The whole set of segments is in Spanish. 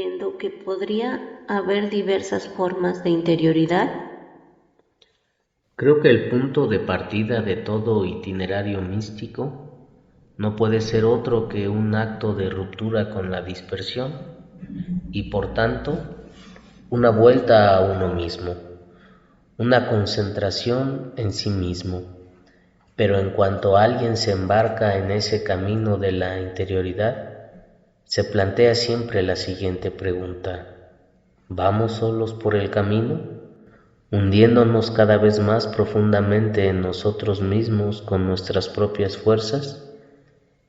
sugiriendo que podría haber diversas formas de interioridad? Creo que el punto de partida de todo itinerario místico no puede ser otro que un acto de ruptura con la dispersión y por tanto una vuelta a uno mismo, una concentración en sí mismo. Pero en cuanto alguien se embarca en ese camino de la interioridad, se plantea siempre la siguiente pregunta: ¿vamos solos por el camino, hundiéndonos cada vez más profundamente en nosotros mismos con nuestras propias fuerzas,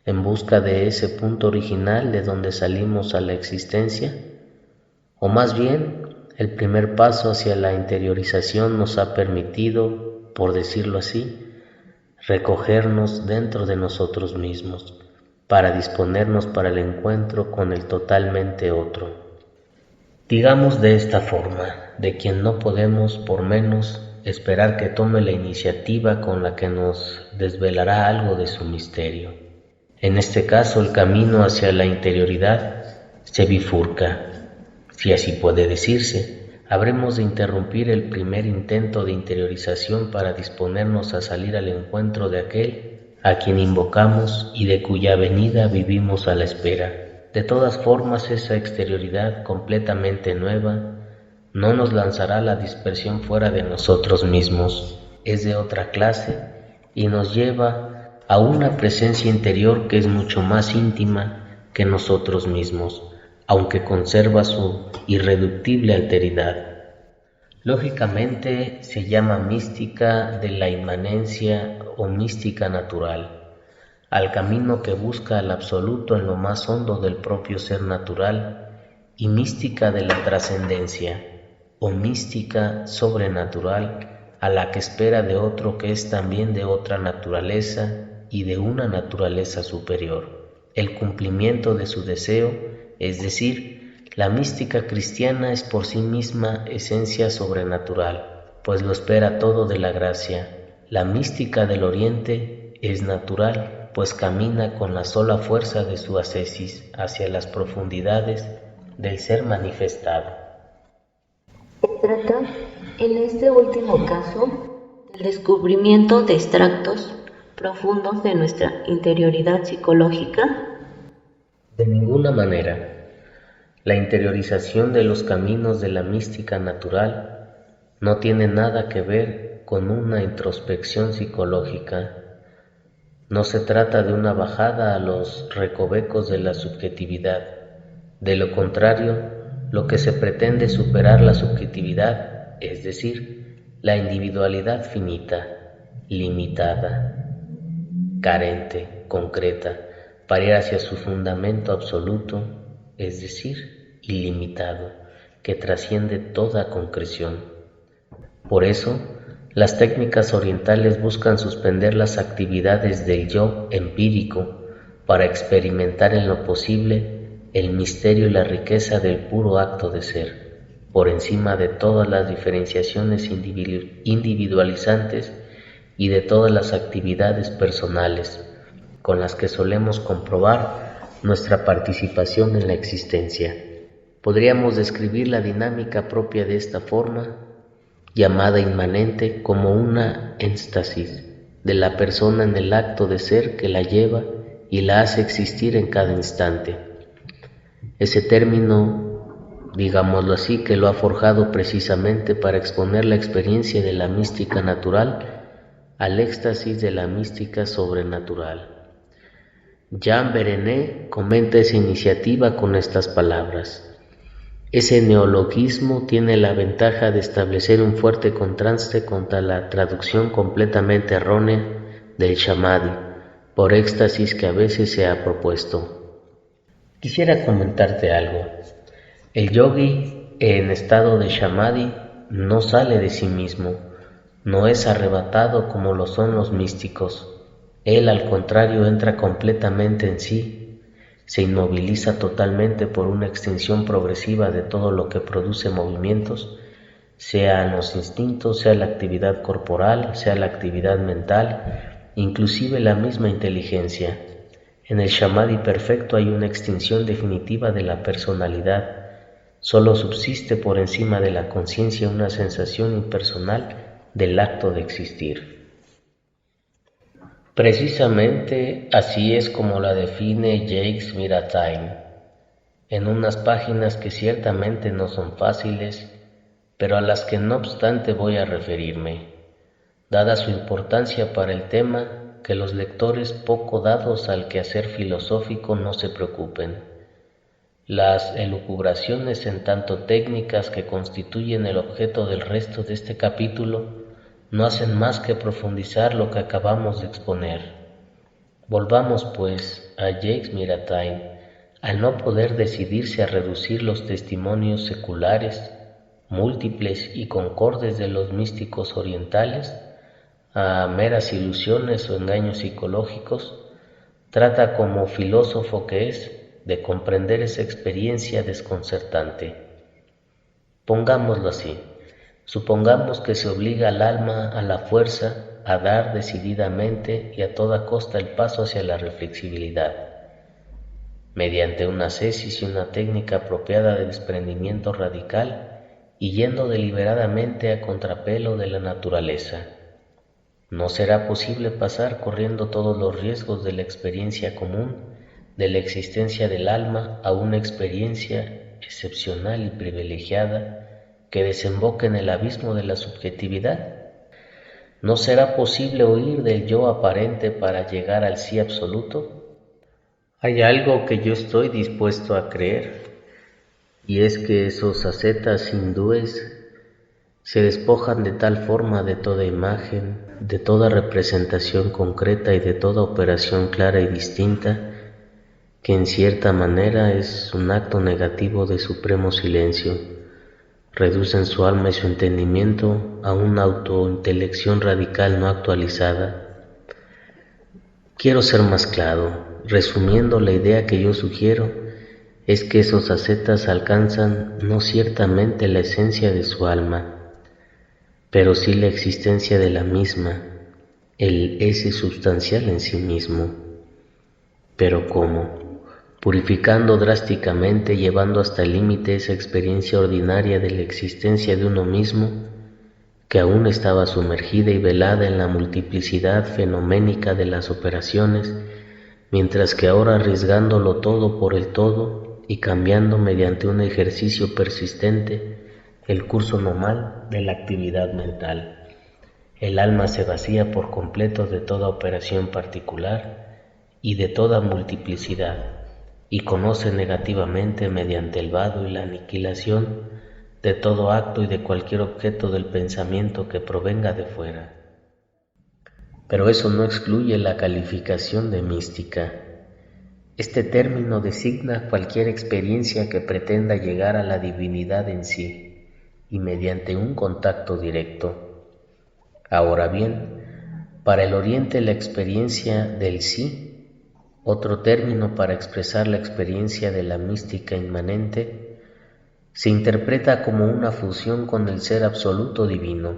en busca de ese punto original de donde salimos a la existencia? O más bien, el primer paso hacia la interiorización nos ha permitido, por decirlo así, recogernos dentro de nosotros mismos, para disponernos para el encuentro con el totalmente otro. Digamos de esta forma, de quien no podemos, por menos, esperar que tome la iniciativa con la que nos desvelará algo de su misterio. En este caso, el camino hacia la interioridad se bifurca, si así puede decirse. Habremos de interrumpir el primer intento de interiorización para disponernos a salir al encuentro de aquel a quien invocamos y de cuya venida vivimos a la espera. De todas formas, esa exterioridad completamente nueva no nos lanzará la dispersión fuera de nosotros mismos, es de otra clase y nos lleva a una presencia interior que es mucho más íntima que nosotros mismos, aunque conserva su irreductible alteridad. Lógicamente se llama mística de la inmanencia o mística natural, al camino que busca al absoluto en lo más hondo del propio ser natural, y mística de la trascendencia o mística sobrenatural, a la que espera de otro que es también de otra naturaleza y de una naturaleza superior, el cumplimiento de su deseo, es decir, la mística cristiana es por sí misma esencia sobrenatural, pues lo espera todo de la gracia. La mística del Oriente es natural, pues camina con la sola fuerza de su ascesis hacia las profundidades del ser manifestado. Se trata, en este último caso, del descubrimiento de extractos profundos de nuestra interioridad psicológica. De ninguna manera. La interiorización de los caminos de la mística natural no tiene nada que ver con una introspección psicológica. No se trata de una bajada a los recovecos de la subjetividad. De lo contrario, lo que se pretende es superar la subjetividad, es decir, la individualidad finita, limitada, carente, concreta, para ir hacia su fundamento absoluto, es decir, ilimitado, que trasciende toda concreción. Por eso, las técnicas orientales buscan suspender las actividades del yo empírico para experimentar en lo posible el misterio y la riqueza del puro acto de ser, por encima de todas las diferenciaciones individualizantes y de todas las actividades personales con las que solemos comprobar nuestra participación en la existencia. Podríamos describir la dinámica propia de esta forma, llamada inmanente, como una éxtasis de la persona en el acto de ser que la lleva y la hace existir en cada instante. Ese término, digámoslo así, que lo ha forjado precisamente para exponer la experiencia de la mística natural al éxtasis de la mística sobrenatural. Jean Berenet comenta esa iniciativa con estas palabras: ese neologismo tiene la ventaja de establecer un fuerte contraste contra la traducción completamente errónea del samadhi por éxtasis que a veces se ha propuesto. Quisiera comentarte algo. El yogi en estado de samadhi no sale de sí mismo, no es arrebatado como lo son los místicos. Él, al contrario, entra completamente en sí, se inmoviliza totalmente por una extinción progresiva de todo lo que produce movimientos, sean los instintos, sea la actividad corporal, sea la actividad mental, inclusive la misma inteligencia. En el samadhi perfecto hay una extinción definitiva de la personalidad, Solo subsiste por encima de la conciencia una sensación impersonal del acto de existir. Precisamente así es como la define Jacques Miratain, en unas páginas que ciertamente no son fáciles, pero a las que no obstante voy a referirme, dada su importancia para el tema, que los lectores poco dados al quehacer filosófico no se preocupen. Las elucubraciones en tanto técnicas que constituyen el objeto del resto de este capítulo no hacen más que profundizar lo que acabamos de exponer. Volvamos, pues, a Jacques Miratain, al no poder decidirse a reducir los testimonios seculares, múltiples y concordes de los místicos orientales a meras ilusiones o engaños psicológicos, trata como filósofo que es de comprender esa experiencia desconcertante. Pongámoslo así, supongamos que se obliga al alma a la fuerza a dar decididamente y a toda costa el paso hacia la reflexibilidad, mediante una ascesis y una técnica apropiada de desprendimiento radical y yendo deliberadamente a contrapelo de la naturaleza. No será posible pasar corriendo todos los riesgos de la experiencia común, de la existencia del alma, a una experiencia excepcional y privilegiada que desemboque en el abismo de la subjetividad. ¿No será posible huir del yo aparente para llegar al sí absoluto? Hay algo que yo estoy dispuesto a creer, y es que esos ascetas hindúes se despojan de tal forma de toda imagen, de toda representación concreta y de toda operación clara y distinta, que en cierta manera es un acto negativo de supremo silencio. Reducen su alma y su entendimiento a una autointelección radical no actualizada. Quiero ser más claro, resumiendo, la idea que yo sugiero es que esos ascetas alcanzan no ciertamente la esencia de su alma, pero sí la existencia de la misma, el ese sustancial en sí mismo. ¿Pero cómo? Purificando drásticamente, llevando hasta el límite esa experiencia ordinaria de la existencia de uno mismo, que aún estaba sumergida y velada en la multiplicidad fenoménica de las operaciones, mientras que ahora arriesgándolo todo por el todo y cambiando mediante un ejercicio persistente el curso normal de la actividad mental, el alma se vacía por completo de toda operación particular y de toda multiplicidad, y conoce negativamente mediante el vado y la aniquilación de todo acto y de cualquier objeto del pensamiento que provenga de fuera. Pero eso no excluye la calificación de mística. Este término designa cualquier experiencia que pretenda llegar a la divinidad en sí, y mediante un contacto directo. Ahora bien, para el Oriente la experiencia del sí, otro término para expresar la experiencia de la mística inmanente, se interpreta como una fusión con el ser absoluto divino,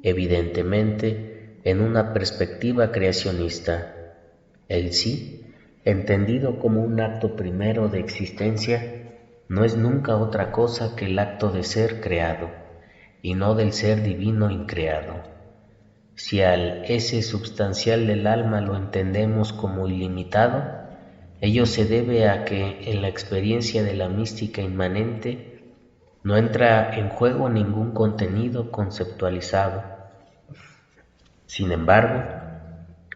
evidentemente en una perspectiva creacionista. El sí, entendido como un acto primero de existencia, no es nunca otra cosa que el acto de ser creado, y no del ser divino increado. Si al ese substancial del alma lo entendemos como ilimitado, ello se debe a que en la experiencia de la mística inmanente no entra en juego ningún contenido conceptualizado. Sin embargo,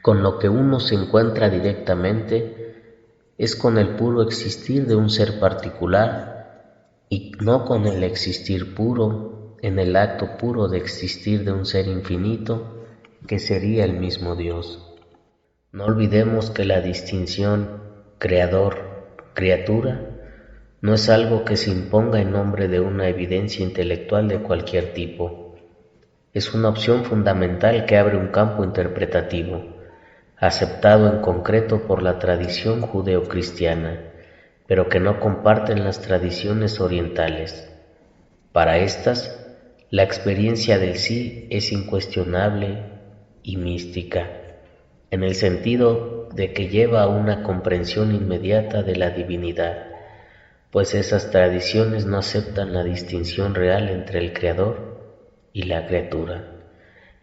con lo que uno se encuentra directamente es con el puro existir de un ser particular y no con el existir puro, en el acto puro de existir de un ser infinito que sería el mismo Dios. No olvidemos que la distinción creador-criatura no es algo que se imponga en nombre de una evidencia intelectual de cualquier tipo. Es una opción fundamental que abre un campo interpretativo, aceptado en concreto por la tradición judeocristiana, pero que no comparten las tradiciones orientales. Para éstas, la experiencia del sí es incuestionable y mística, en el sentido de que lleva a una comprensión inmediata de la divinidad, pues esas tradiciones no aceptan la distinción real entre el Creador y la criatura.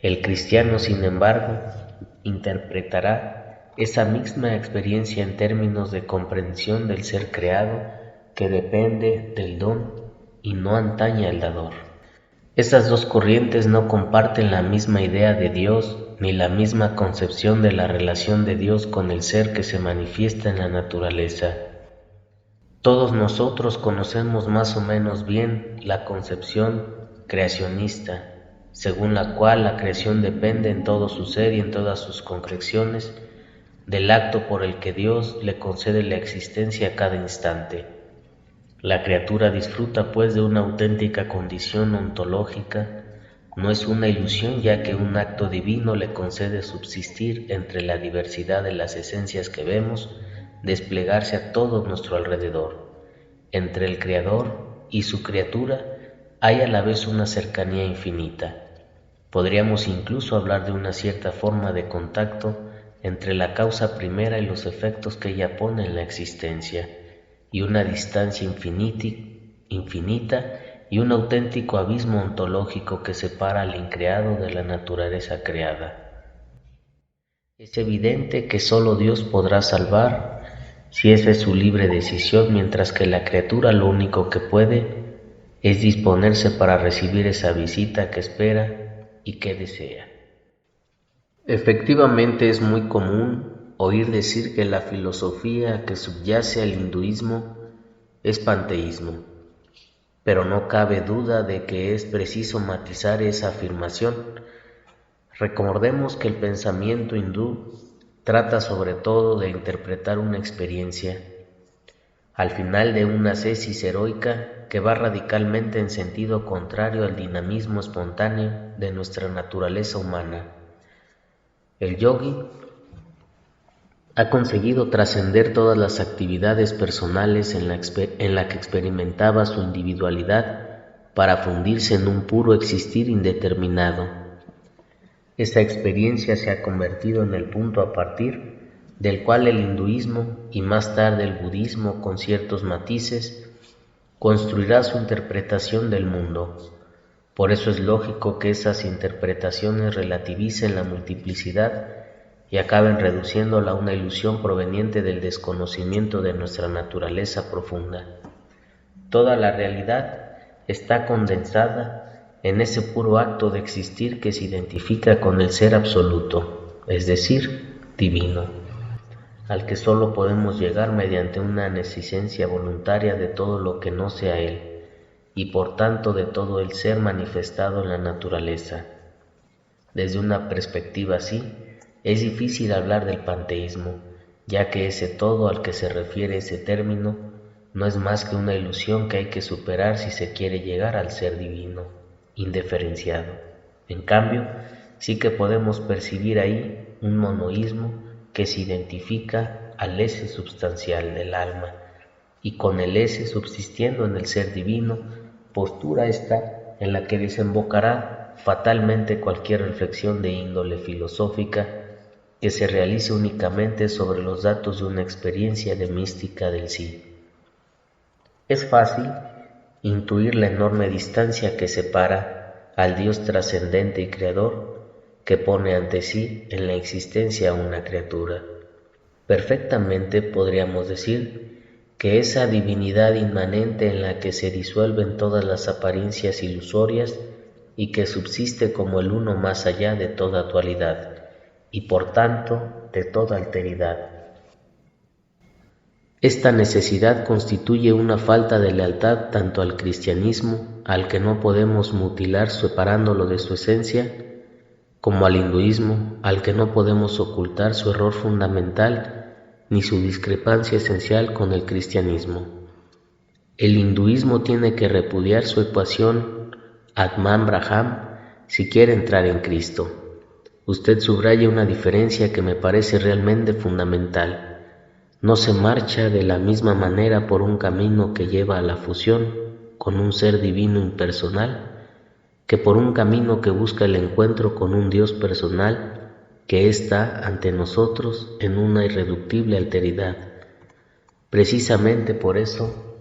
El cristiano, sin embargo, interpretará esa misma experiencia en términos de comprensión del ser creado que depende del don y no antaña al dador. Estas dos corrientes no comparten la misma idea de Dios ni la misma concepción de la relación de Dios con el ser que se manifiesta en la naturaleza. Todos nosotros conocemos más o menos bien la concepción creacionista, según la cual la creación depende en todo su ser y en todas sus concreciones del acto por el que Dios le concede la existencia a cada instante. La criatura disfruta pues de una auténtica condición ontológica, no es una ilusión ya que un acto divino le concede subsistir entre la diversidad de las esencias que vemos desplegarse a todo nuestro alrededor. Entre el Creador y su criatura hay a la vez una cercanía infinita. Podríamos incluso hablar de una cierta forma de contacto entre la causa primera y los efectos que ella pone en la existencia, y una distancia infinita y un auténtico abismo ontológico que separa al increado de la naturaleza creada. Es evidente que solo Dios podrá salvar si esa es su libre decisión, mientras que la criatura lo único que puede es disponerse para recibir esa visita que espera y que desea. Efectivamente, es muy común oír decir que la filosofía que subyace al hinduismo es panteísmo, pero no cabe duda de que es preciso matizar esa afirmación. Recordemos que el pensamiento hindú trata sobre todo de interpretar una experiencia, al final de una ascesis heroica que va radicalmente en sentido contrario al dinamismo espontáneo de nuestra naturaleza humana. El yogi ha conseguido trascender todas las actividades personales en la que experimentaba su individualidad para fundirse en un puro existir indeterminado. Esta experiencia se ha convertido en el punto a partir del cual el hinduismo y más tarde el budismo, con ciertos matices, construirá su interpretación del mundo. Por eso es lógico que esas interpretaciones relativicen la multiplicidad y acaben reduciéndola a una ilusión proveniente del desconocimiento de nuestra naturaleza profunda. Toda la realidad está condensada en ese puro acto de existir que se identifica con el ser absoluto, es decir, divino, al que solo podemos llegar mediante una negligencia voluntaria de todo lo que no sea Él, y por tanto de todo el ser manifestado en la naturaleza. Desde una perspectiva así, es difícil hablar del panteísmo, ya que ese todo al que se refiere ese término no es más que una ilusión que hay que superar si se quiere llegar al ser divino indiferenciado. En cambio, sí que podemos percibir ahí un monoísmo que se identifica al ese substancial del alma, y con el ese subsistiendo en el ser divino, postura esta en la que desembocará fatalmente cualquier reflexión de índole filosófica que se realice únicamente sobre los datos de una experiencia de mística del sí. Es fácil intuir la enorme distancia que separa al Dios trascendente y creador que pone ante sí en la existencia a una criatura. Perfectamente podríamos decir que esa divinidad inmanente en la que se disuelven todas las apariencias ilusorias y que subsiste como el uno más allá de toda dualidad y por tanto de toda alteridad. Esta necesidad constituye una falta de lealtad tanto al cristianismo, al que no podemos mutilar separándolo de su esencia, como al hinduismo, al que no podemos ocultar su error fundamental ni su discrepancia esencial con el cristianismo. El hinduismo tiene que repudiar su ecuación Atman Braham si quiere entrar en Cristo. Usted subraya una diferencia que me parece realmente fundamental. No se marcha de la misma manera por un camino que lleva a la fusión con un ser divino impersonal que por un camino que busca el encuentro con un Dios personal que está ante nosotros en una irreductible alteridad. Precisamente por eso,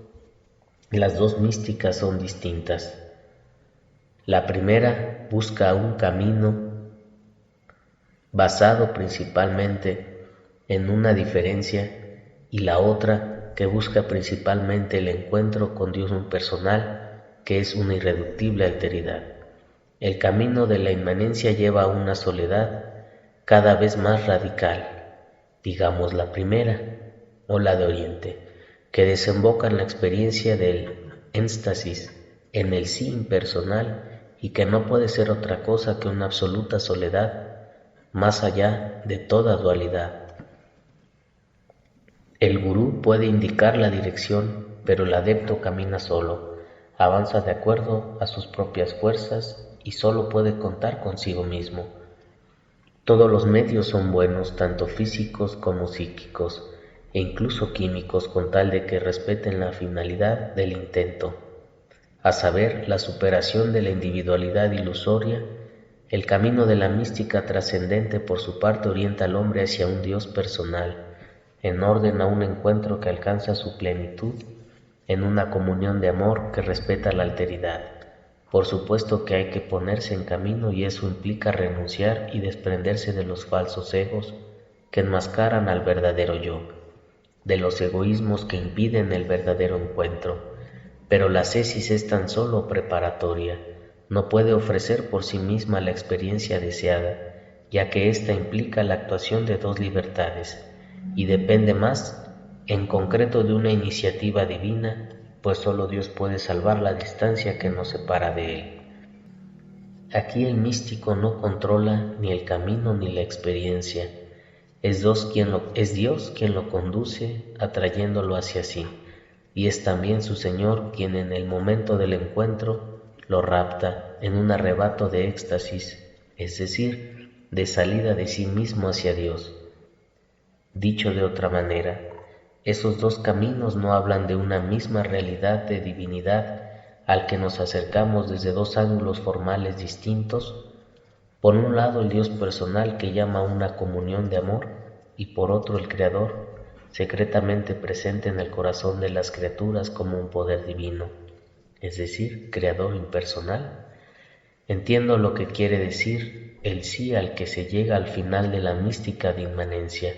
Las dos místicas son distintas. La primera busca un camino basado principalmente en una diferencia y la otra que busca principalmente el encuentro con Dios personal, que es una irreductible alteridad. El camino de la inmanencia lleva a una soledad cada vez más radical, digamos la primera, o la de Oriente, que desemboca en la experiencia del éxtasis, en el sí impersonal y que no puede ser otra cosa que una absoluta soledad más allá de toda dualidad. El gurú puede indicar la dirección, pero el adepto camina solo, avanza de acuerdo a sus propias fuerzas y solo puede contar consigo mismo. Todos los medios son buenos, tanto físicos como psíquicos, e incluso químicos, con tal de que respeten la finalidad del intento, a saber, la superación de la individualidad ilusoria. El camino de la mística trascendente por su parte orienta al hombre hacia un Dios personal, en orden a un encuentro que alcanza su plenitud, en una comunión de amor que respeta la alteridad. Por supuesto que hay que ponerse en camino y eso implica renunciar y desprenderse de los falsos egos que enmascaran al verdadero yo, de los egoísmos que impiden el verdadero encuentro. Pero la ascesis es tan solo preparatoria, no puede ofrecer por sí misma la experiencia deseada, ya que ésta implica la actuación de dos libertades, y depende más, en concreto, de una iniciativa divina, pues solo Dios puede salvar la distancia que nos separa de Él. Aquí el místico no controla ni el camino ni la experiencia, es Dios quien lo conduce atrayéndolo hacia sí, y es también su Señor quien en el momento del encuentro lo rapta en un arrebato de éxtasis, es decir, de salida de sí mismo hacia Dios. Dicho de otra manera, esos dos caminos no hablan de una misma realidad de divinidad al que nos acercamos desde dos ángulos formales distintos. Por un lado el Dios personal que llama a una comunión de amor y por otro el Creador, secretamente presente en el corazón de las criaturas como un poder divino, es decir, Creador impersonal. Entiendo lo que quiere decir el sí al que se llega al final de la mística de inmanencia.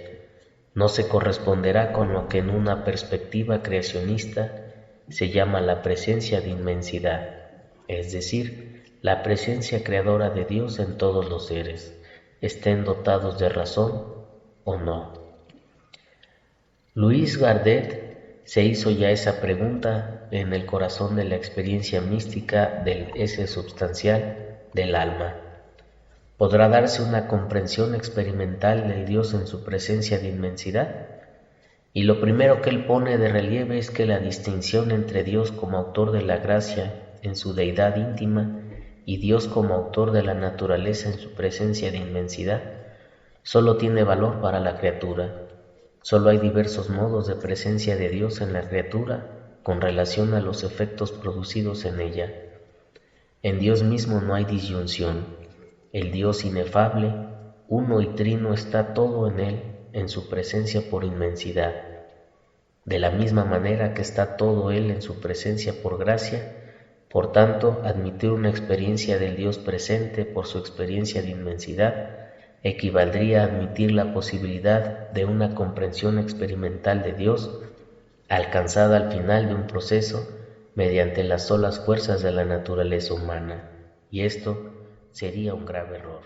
No se corresponderá con lo que en una perspectiva creacionista se llama la presencia de inmensidad, es decir, la presencia creadora de Dios en todos los seres, estén dotados de razón o no. Luis Gardet se hizo ya esa pregunta en el corazón de la experiencia mística del ese substancial del alma. ¿Podrá darse una comprensión experimental del Dios en su presencia de inmensidad? Y lo primero que él pone de relieve es que la distinción entre Dios como autor de la gracia en su deidad íntima y Dios como autor de la naturaleza en su presencia de inmensidad solo tiene valor para la criatura. Solo hay diversos modos de presencia de Dios en la criatura con relación a los efectos producidos en ella. En Dios mismo no hay disyunción. El Dios inefable, uno y trino, está todo en Él, en su presencia por inmensidad. De la misma manera que está todo Él en su presencia por gracia, por tanto, admitir una experiencia del Dios presente por su experiencia de inmensidad equivaldría a admitir la posibilidad de una comprensión experimental de Dios alcanzada al final de un proceso mediante las solas fuerzas de la naturaleza humana, y esto sería un grave error.